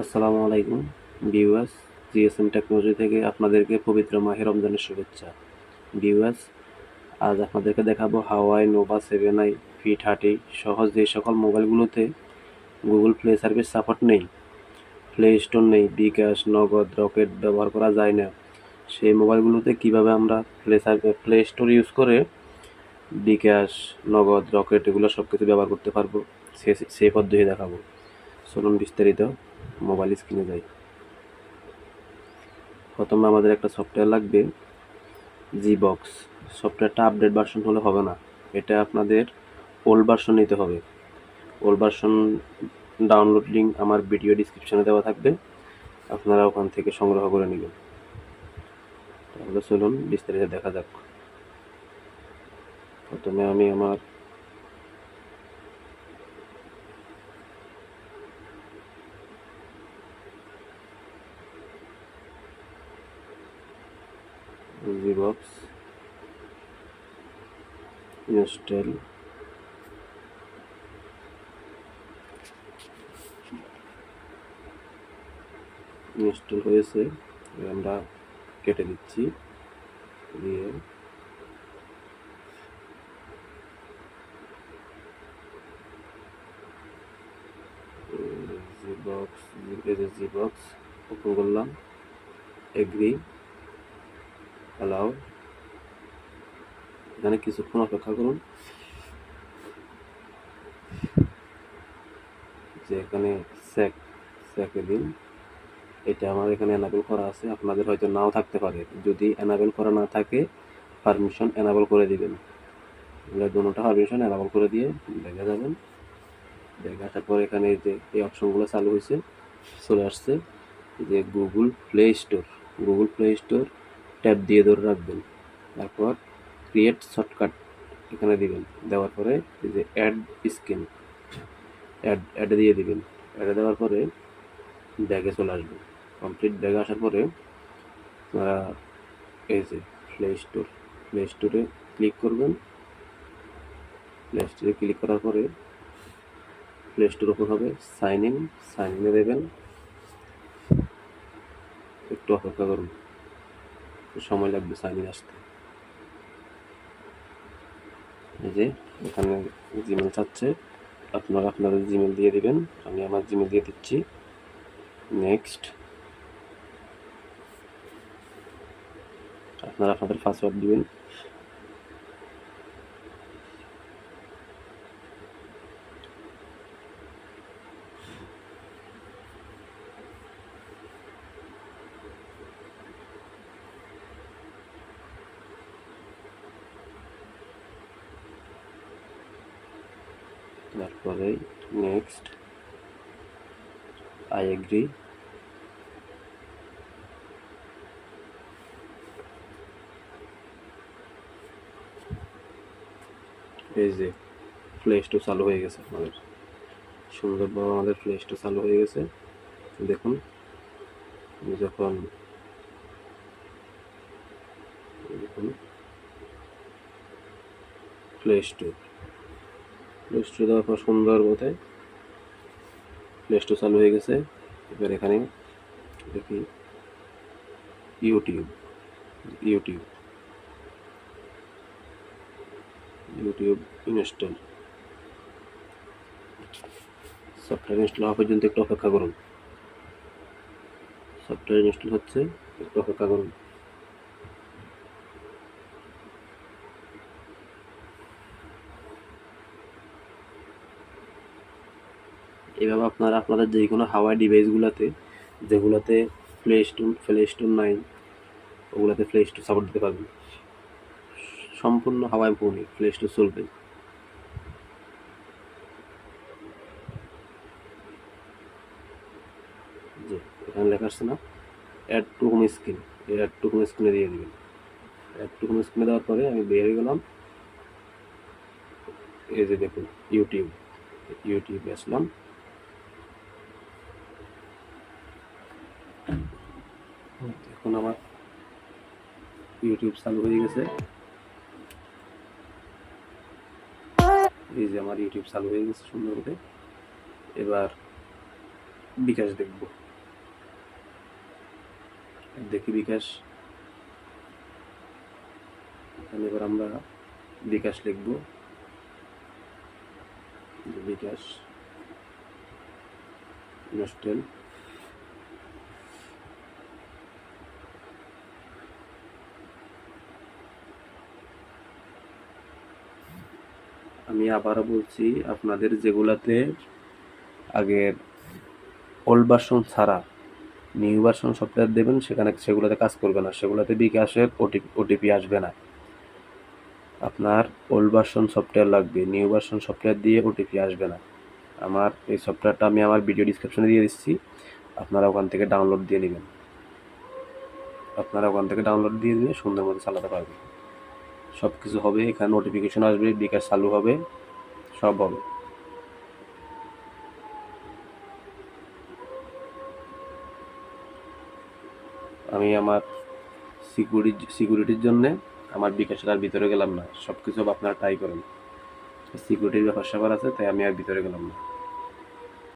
আসসালামু আলাইকুম viewers, GSM technology থেকে আপনাদেরকে পবিত্র মাহে রমজানের শুভেচ্ছা। ভিউয়ার্স, আজ আপনাদেরকে দেখাবো হাওয়াই নোভা 7i P30 সহ যে সকল মোবাইলগুলোতে গুগল প্লে সার্ভিস সাপোর্ট নেই, প্লে স্টোর নেই, বিকাশ, নগদ, রকেট ব্যবহার করা যায় না, সেই মোবাইলগুলোতে কিভাবে আমরা প্লে স্টোর ইউজ করে বিকাশ, নগদ, রকেট এগুলো সব কিছু ব্যবহার করতে পারবো, সেই পদ্ধতি দেখাবো। চলুন বিস্তারিত মোবাইল স্ক্রিনে যাই। প্রথমে আমাদের একটা সফটওয়্যার লাগবে, বক্স। সফটওয়্যারটা আপডেট ভার্সন হলে হবে না, এটা আপনাদের ওল্ড ভার্সন নিতে হবে। ওল্ড ভার্সন ডাউনলোড লিঙ্ক আমার ভিডিও ডিসক্রিপশনে দেওয়া থাকবে, আপনারা ওখান থেকে সংগ্রহ করে নেবেন। তাহলে চলুন বিস্তারিত দেখা যাক। প্রথমে আমি আমার বক্স ইনস্টল হয়েছে, আমরা কেটে দিচ্ছি, দিয়ে বক্স ওপেন করলাম, এগ্রি, অ্যালাউ। এখানে কিছুক্ষণ অপেক্ষা করুন, যে এখানে স্যাকে দিন। এটা আমার এখানে এনাবেল করা আছে, আপনাদের হয়তো নাও থাকতে পারে। যদি এনাবেল করা না থাকে, পারমিশন এনাবেল করে দিবেন। দুটোটা পারমিশন এনাবেল করে দিয়ে দেখে যাবেন। দেখে আসার পর এখানে যে এই অপশনগুলো চালু হয়েছে, চলে আসছে যে গুগল প্লে স্টোর ট্যাব দিয়ে ধরে রাখবেন। তারপর ক্রিয়েট শর্টকাট এখানে দিবেন, দেওয়ার পরে এই যে অ্যাড স্ক্রিন অ্যাডে দিয়ে দিবেন। অ্যাডে দেওয়ার পরে ব্যাগে চলে আসবেন। কমপ্লিট ব্যাগে আসার পরে এই যে প্লে স্টোরে ক্লিক করবেন। প্লে স্টোরে ক্লিক করার পরে প্লে স্টোর ওপেন হবে, সাইন ইনে দেবেন। একটু অপেক্ষা করুন, সময় লাগবে সাইন ইন আসতে। এই যে এখানে জিমেল চাচ্ছে, আপনারা আপনাদের জিমেল দিয়ে দিবেন। আমি আমার জিমেল দিয়ে দিচ্ছি। নেক্সট, আপনারা আপনাদের পাসওয়ার্ড দিবেন। তারপরে নেক্সট, আই এগ্রি। এই যে প্লে স্টোর চালু হয়ে গেছে, আমাদের সুন্দরভাবে আমাদের প্লে স্টোর চালু হয়ে গেছে। দেখুন, যখন প্লে স্টোর দেওয়ার পর সুন্দর মতে প্লে স্টোর চালু হয়ে গেছে। এবার এখানে দেখি ইউটিউব ইনস্টল। সফটওয়্যার ইনস্টল হওয়া পর্যন্ত একটু অপেক্ষা করুন। সফটওয়্যার ইনস্টল হচ্ছে, একটু অপেক্ষা করুন। এইভাবে আপনারা আপনাদের যে কোনো হাওয়াই ডিভাইসগুলোতে, যেগুলোতে প্লে স্টোর নাই, ওগুলোতে প্লে স্টোর সাপোর্ট দিতে পারবেন। সম্পূর্ণ হাওয়াই ফোনে প্লে স্টোর চলবে। যে এখানে লেখা আসছে না, অ্যাড টু হোম স্ক্রিন, এই অ্যাড টু হোম স্ক্রিনে দিয়ে দেবেন। অ্যাড টু হোম স্ক্রিনে দেওয়ার পরে আমি বের হয়ে গেলাম। এই যে দেখুন ইউটিউবে আসলাম। এখন আমার ইউটিউব চালু হয়ে গেছে। এই যে আমার ইউটিউব চালু হয়ে গেছে সুন্দর করে। এবার বিকাশ দেখব। দেখি বিকাশ। এবার আমরা বিকাশ লিখব, বিকাশ ইনস্টল। আমি আবারও বলছি, আপনাদের যেগুলাতে আগের ওল্ড ভার্সন ছাড়া নিউ ভার্সন সফটওয়্যার দেবেন সেগুলোতে কাজ করবে না, সেগুলোতে বিকাশের ওটিপি আসবে না। আপনার ওল্ড ভার্সন সফটওয়্যার লাগবে, নিউ ভার্সন সফটওয়্যার দিয়ে ওটিপি আসবে না। আমার এই সফটওয়্যারটা আমি আমার ভিডিও ডিসক্রিপশনে দিয়ে দিচ্ছি, আপনারা ওখান থেকে ডাউনলোড দিয়ে নেবেন। আপনারা ওখান থেকে ডাউনলোড দিয়ে দিলে সুন্দর মতো চালাতে পারবেন। সব কিছু হবে, এখানে নোটিফিকেশন আসবে, বিকাশ চালু হবে, সব হবে। আমি আমার সিকিউরিটির জন্য আমার বিকাশের আর ভিতরে গেলাম না, সব কিছু আপনারা ট্রাই করেন। সিকিউরিটির ব্যাপার স্যাপার আছে, তাই আমি আর ভিতরে গেলাম না।